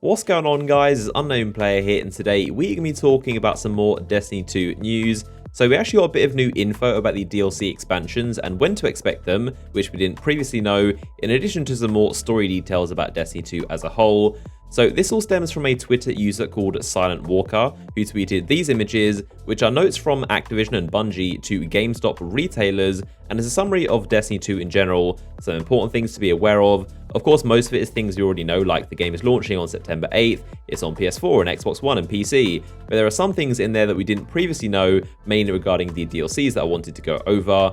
What's going on, guys? It's Unknown Player here, and today we're going to be talking about some more Destiny 2 news. So we actually got a bit of new info about the DLC expansions and when to expect them, which we didn't previously know, in addition to some more story details about Destiny 2 as a whole. So this all stems from a Twitter user called Silent Walker, who tweeted these images, which are notes from Activision and Bungie to GameStop retailers, and is a summary of Destiny 2 in general, some important things to be aware of. Of course, most of it is things you already know, like the game is launching on September 8th, it's on PS4 and Xbox One and PC, but there are some things in there that we didn't previously know, mainly regarding the DLCs that I wanted to go over.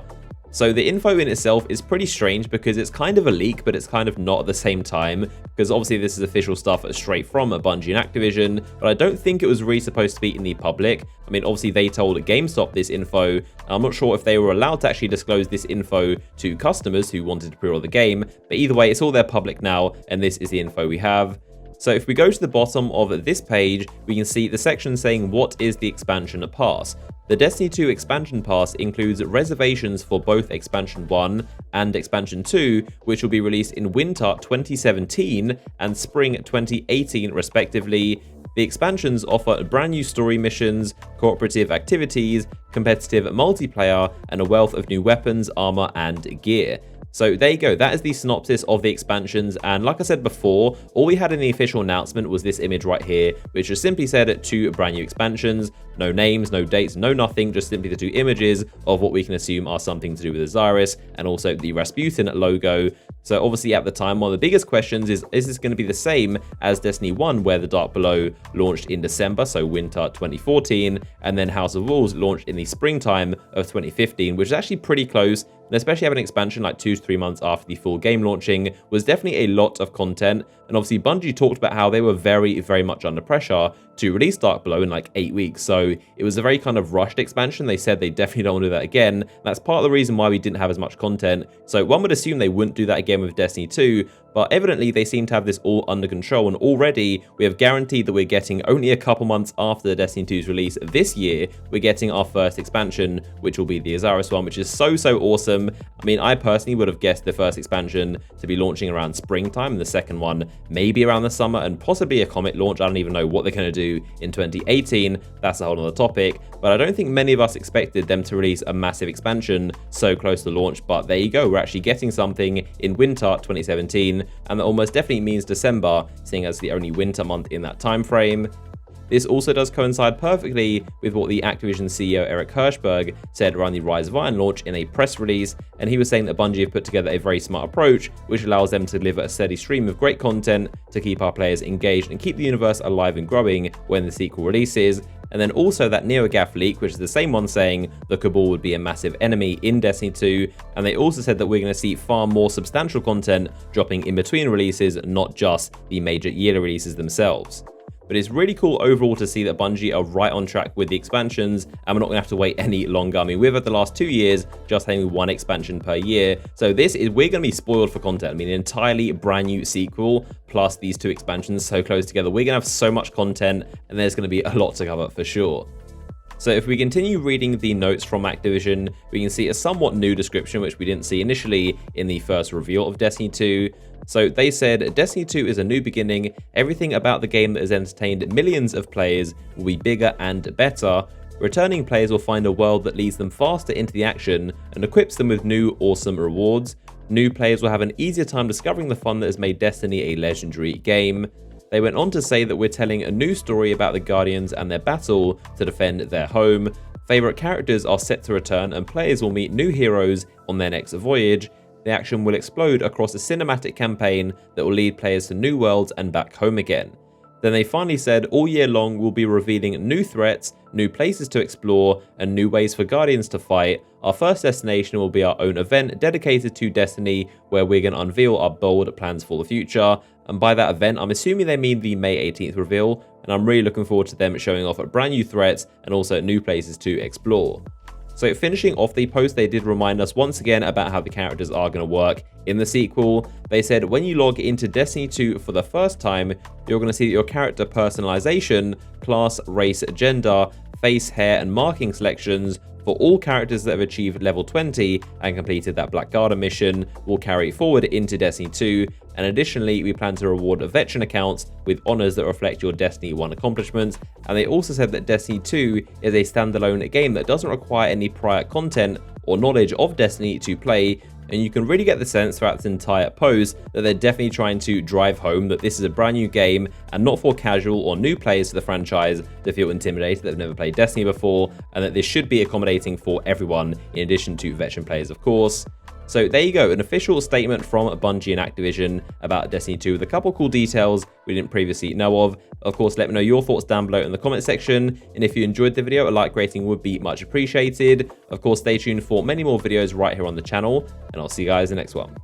So the info in itself is pretty strange because it's kind of a leak, but it's kind of not at the same time, because obviously this is official stuff straight from Bungie and Activision, but I don't think it was really supposed to be in the public. I mean, obviously they told GameStop this info. I'm not sure if they were allowed to actually disclose this info to customers who wanted to pre-order the game, but either way, it's all there public now, and this is the info we have. So if we go to the bottom of this page, we can see the section saying what is the expansion pass. The Destiny 2 expansion pass includes reservations for both expansion 1 and expansion 2, which will be released in winter 2017 and spring 2018 respectively. The expansions offer brand new story missions, cooperative activities, competitive multiplayer, and a wealth of new weapons, armor, and gear. So there you go, that is the synopsis of the expansions, and like I said before, all we had in the official announcement was this image right here, which just simply said 2 brand new expansions, no names, no dates, no nothing, just simply the 2 images of what we can assume are something to do with Osiris, and also the Rasputin logo. So obviously at the time, one of the biggest questions is this going to be the same as Destiny 1, where the Dark Below launched in December, so winter 2014, and then House of Wolves launched in the springtime of 2015, which is actually pretty close. And especially having an expansion like 2 to 3 months after the full game launching was definitely a lot of content. And obviously Bungie talked about how they were very much under pressure to release Dark Below in like 8 weeks. So it was a very kind of rushed expansion. They said they definitely don't want to do that again. That's part of the reason why we didn't have as much content. So one would assume they wouldn't do that again with Destiny 2. But evidently they seem to have this all under control, and already we have guaranteed that we're getting, only a couple months after the Destiny 2's release this year, we're getting our first expansion, which will be the Osiris one, which is so awesome. I mean, I personally would have guessed the first expansion to be launching around springtime, and the second one maybe around the summer, and possibly a Comet launch. I don't even know what they're going to do in 2018. That's a whole other topic, but I don't think many of us expected them to release a massive expansion so close to launch. But there you go, we're actually getting something in winter 2017. And that almost definitely means December, seeing as the only winter month in that time frame. This also does coincide perfectly with what the Activision CEO Eric Hirschberg said around the Rise of Iron launch in a press release, and he was saying that Bungie have put together a very smart approach which allows them to deliver a steady stream of great content to keep our players engaged and keep the universe alive and growing when the sequel releases. And then also that NeoGAF leak, which is the same one saying the Cabal would be a massive enemy in Destiny 2, and they also said that we're going to see far more substantial content dropping in between releases, not just the major yearly releases themselves. But it's really cool overall to see that Bungie are right on track with the expansions, and we're not going to have to wait any longer. I mean, we've had the last 2 years just having 1 expansion per year, so we're going to be spoiled for content. I mean, an entirely brand new sequel plus these 2 expansions so close together. We're going to have so much content, and there's going to be a lot to cover for sure. So if we continue reading the notes from Activision, we can see a somewhat new description, which we didn't see initially in the first reveal of Destiny 2. So they said, Destiny 2 is a new beginning. Everything about the game that has entertained millions of players will be bigger and better. Returning players will find a world that leads them faster into the action and equips them with new awesome rewards. New players will have an easier time discovering the fun that has made Destiny a legendary game. They went on to say that we're telling a new story about the Guardians and their battle to defend their home. Favorite characters are set to return, and players will meet new heroes on their next voyage. The action will explode across a cinematic campaign that will lead players to new worlds and back home again. Then they finally said all year long we'll be revealing new threats, new places to explore, and new ways for Guardians to fight. Our first destination will be our own event dedicated to Destiny, where we're going to unveil our bold plans for the future. And by that event, I'm assuming they mean the May 18th reveal, and I'm really looking forward to them showing off brand new threats and also new places to explore. So finishing off the post, they did remind us once again about how the characters are going to work in the sequel. They said when you log into Destiny 2 for the first time, you're going to see that your character personalization, class, race, gender, face, hair, and marking selections for all characters that have achieved level 20 and completed that Black Garden mission will carry forward into Destiny 2, and additionally we plan to reward veteran accounts with honors that reflect your Destiny 1 accomplishments. And they also said that Destiny 2 is a standalone game that doesn't require any prior content or knowledge of Destiny to play, and you can really get the sense throughout this entire post that they're definitely trying to drive home that this is a brand new game and not for casual or new players to the franchise to feel intimidated that they've never played Destiny before, and that this should be accommodating for everyone in addition to veteran players, of course. So there you go, an official statement from Bungie and Activision about Destiny 2 with a couple cool details we didn't previously know of. Of course, let me know your thoughts down below in the comment section, and if you enjoyed the video, a like rating would be much appreciated. Of course, stay tuned for many more videos right here on the channel, and I'll see you guys in the next one.